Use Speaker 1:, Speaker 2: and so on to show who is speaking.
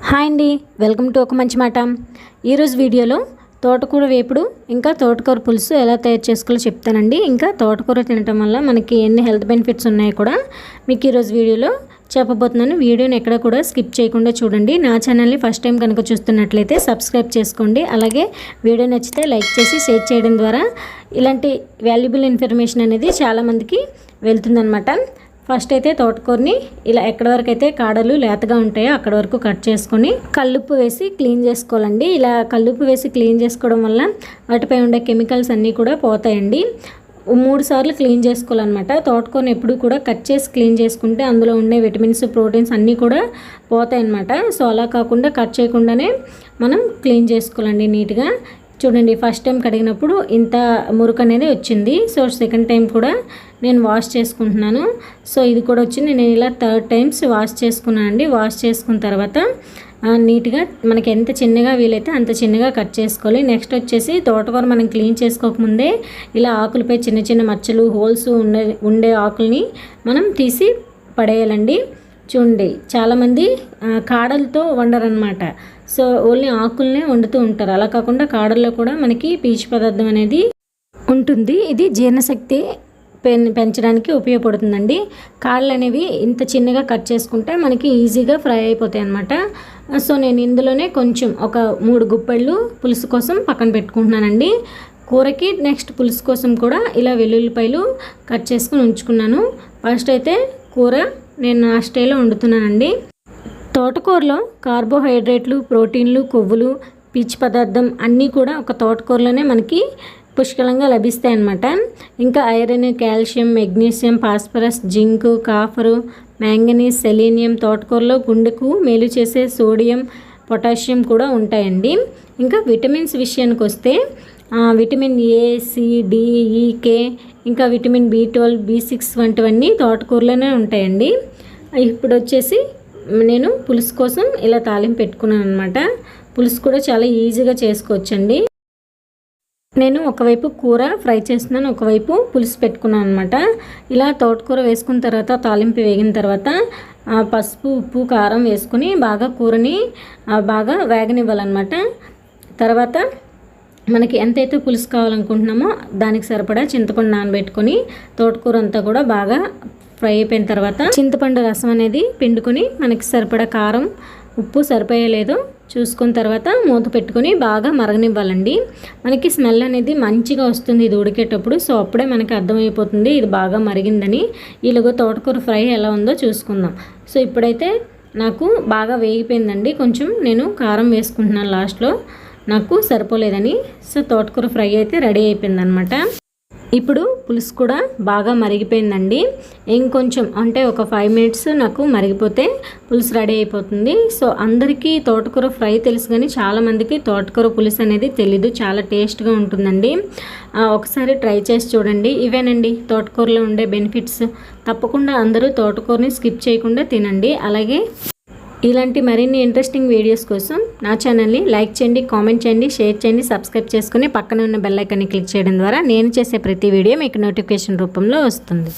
Speaker 1: Hi అండి, welcome to ఒక మంచి మాట. ఈరోజు వీడియోలో తోటకూర వేపుడు ఇంకా తోటకూర పులుసు ఎలా తయారు చేసుకోవాలో చెప్తానండి. ఇంకా తోటకూర తినటం వల్ల మనకి ఎన్ని హెల్త్ బెనిఫిట్స్ ఉన్నాయో కూడా మీకు ఈరోజు వీడియోలో చెప్పబోతున్నాను. వీడియోని ఎక్కడ కూడా స్కిప్ చేయకుండా చూడండి. నా ఛానల్ని ఫస్ట్ టైం కనుక చూస్తున్నట్లయితే సబ్స్క్రైబ్ చేసుకోండి. అలాగే వీడియో నచ్చితే లైక్ చేసి షేర్ చేయడం ద్వారా ఇలాంటి వాల్యుబుల్ ఇన్ఫర్మేషన్ అనేది చాలామందికి వెళ్తుందనమాట. ఫస్ట్ అయితే తోటకూరని ఇలా ఎక్కడి వరకు అయితే కాడలు లేతగా ఉంటాయో అక్కడ వరకు కట్ చేసుకొని కల్లుప్పు వేసి క్లీన్ చేసుకోవాలండి. ఇలా కల్లుప్పు వేసి క్లీన్ చేసుకోవడం వల్ల వాటిపై ఉండే కెమికల్స్ అన్నీ కూడా పోతాయండి. 3 సార్లు క్లీన్ చేసుకోవాలన్నమాట. తోటకూరని ఎప్పుడు కూడా కట్ చేసి క్లీన్ చేసుకుంటే అందులో ఉండే విటమిన్స్, ప్రోటీన్స్ అన్నీ కూడా పోతాయి అన్నమాట. సో అలా కాకుండా కట్ చేయకుండానే మనం క్లీన్ చేసుకోవాలండి నీట్గా. చూడండి, ఫస్ట్ టైం కడిగినప్పుడు ఇంత మురుకు అనేది వచ్చింది. సో సెకండ్ టైం కూడా నేను వాష్ చేసుకుంటున్నాను. సో ఇది కూడా వచ్చింది. నేను ఇలా 3 టైమ్స్ వాష్ చేసుకున్నాను అండి. వాష్ చేసుకున్న తర్వాత నీట్గా మనకి ఎంత చిన్నగా వీలైతే అంత చిన్నగా కట్ చేసుకోవాలి. నెక్స్ట్ వచ్చేసి తోటకూర మనం క్లీన్ చేసుకోకముందే ఇలా ఆకులపై చిన్న చిన్న మచ్చలు, హోల్స్ ఉండే ఆకుల్ని మనం తీసి పడేయాలండి. చూడండి, చాలామంది కాడలతో వండరనమాట. సో ఓన్లీ ఆకుల్నే వండుతూ ఉంటారు. అలా కాకుండా కాడల్లో కూడా మనకి పీచు పదార్థం అనేది ఉంటుంది. ఇది జీర్ణశక్తి పెంచడానికి ఉపయోగపడుతుందండి. కాళ్ళు అనేవి ఇంత చిన్నగా కట్ చేసుకుంటే మనకి ఈజీగా ఫ్రై అయిపోతాయి అన్నమాట. సో నేను ఇందులోనే కొంచెం ఒక 3 గుప్పెళ్ళు పులుసు కోసం పక్కన పెట్టుకుంటున్నానండి. కూరకి నెక్స్ట్ పులుసు కోసం కూడా ఇలా వెల్లుల్లిపాయలు కట్ చేసుకుని ఉంచుకున్నాను. ఫస్ట్ అయితే కూర నేను నా స్టైల్లో వండుతున్నానండి. తోటకూరలో కార్బోహైడ్రేట్లు, ప్రోటీన్లు, కొవ్వులు, పీచు పదార్థం అన్నీ కూడా ఒక తోటకూరలోనే మనకి పుష్కలంగా లభిస్తాయి అన్నమాట. ఇంకా iron, calcium, magnesium, phosphorus, zinc, copper, manganese, selenium, తోటకూరలో గుండెకు మేలు చేసే సోడియం, పొటాషియం కూడా ఉంటాయండి. ఇంకా విటమిన్స్ విషయానికి వస్తే విటమిన్ ఏ, సి, డి, ఈ, కే, ఇంకా విటమిన్ B12, B6 వంటివన్నీ తోటకూరలోనే ఉంటాయండి. ఇప్పుడు వచ్చేసి నేను పులుసు కోసం ఇలా తాలింపు పెట్టుకున్నాను అనమాట. పులుసు కూడా చాలా ఈజీగా చేసుకోవచ్చండి. నేను ఒకవైపు కూర ఫ్రై చేస్తున్నాను, ఒకవైపు పులుసు పెట్టుకున్నాను అనమాట. ఇలా తోటకూర వేసుకున్న తర్వాత తాలింపు వేగిన తర్వాత పసుపు, ఉప్పు, కారం వేసుకుని బాగా కూరని బాగా వేగనివ్వాలన్నమాట. తర్వాత మనకి ఎంతైతే పులుసు కావాలనుకుంటున్నామో దానికి సరిపడా చింతపండు నానబెట్టుకొని తోటకూర అంతా కూడా బాగా ఫ్రై అయిపోయిన తర్వాత చింతపండు రసం అనేది పిండుకొని మనకి సరిపడా కారం, ఉప్పు సరిపోయలేదో చూసుకున్న తర్వాత మూత పెట్టుకొని బాగా మరగనివ్వాలండి. మనకి స్మెల్ అనేది మంచిగా వస్తుంది ఇది ఉడికేటప్పుడు. సో అప్పుడే మనకి అర్థమైపోతుంది ఇది బాగా మరిగిందని. ఈలోగా తోటకూర ఫ్రై ఎలా ఉందో చూసుకుందాం. సో ఇప్పుడైతే నాకు బాగా వేగిపోయిందండి. కొంచెం నేను కారం వేసుకుంటున్నాను లాస్ట్లో, నాకు సరిపోలేదని. సో తోటకూర ఫ్రై అయితే రెడీ అయిపోయింది అనమాట. ఇప్పుడు పులుసు కూడా బాగా మరిగిపోయిందండి. ఇంకొంచెం అంటే ఒక 5 మినిట్స్ నాకు మరిగిపోతే పులుసు రెడీ అయిపోతుంది. సో అందరికీ తోటకూర ఫ్రై తెలుసు, కానీ చాలామందికి తోటకూర పులుసు అనేది తెలీదు. చాలా టేస్ట్గా ఉంటుందండి. ఒకసారి ట్రై చేసి చూడండి. ఇవేనండి తోటకూరలో ఉండే బెనిఫిట్స్. తప్పకుండా అందరూ తోటకూరని స్కిప్ చేయకుండా తినండి. అలాగే ఇలాంటి మరిన్ని ఇంట్రెస్టింగ్ వీడియోస్ కోసం నా ఛానల్ని లైక్ చేయండి, కామెంట్ చేయండి, షేర్ చేయండి, సబ్స్క్రైబ్ చేసుకుని పక్కన ఉన్న బెల్ ఐకాన్ని క్లిక్ చేయడం ద్వారా నేను చేసే ప్రతి వీడియో మీకు నోటిఫికేషన్ రూపంలో వస్తుంది.